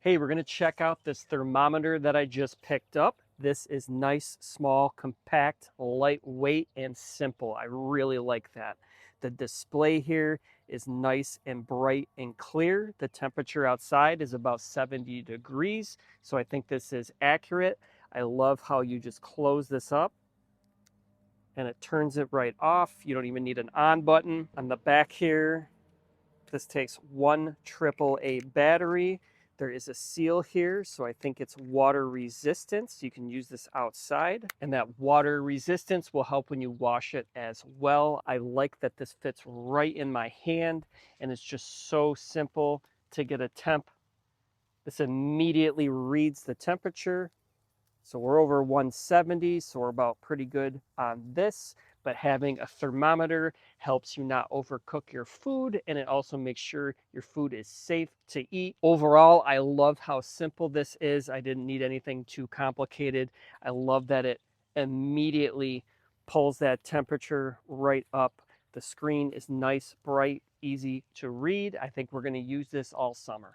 Hey, we're going to check out this thermometer that I just picked up. This is nice, small, compact, lightweight, and simple. I really like that. The display here is nice and bright and clear. The temperature outside is about 70 degrees, so I think this is accurate. I love how you just close this up and it turns it right off. You don't even need an on button. On the back here, this takes one AAA battery. There is a seal here, so I think it's water resistant. So you can use this outside, and that water resistance will help when you wash it as well. I like that this fits right in my hand, and it's just so simple to get a temp. This immediately reads the temperature. So we're over 170, so we're about pretty good on this. But having a thermometer helps you not overcook your food, and it also makes sure your food is safe to eat. Overall, I love how simple this is. I didn't need anything too complicated. I love that it immediately pulls that temperature right up. The screen is nice, bright, easy to read. I think we're going to use this all summer.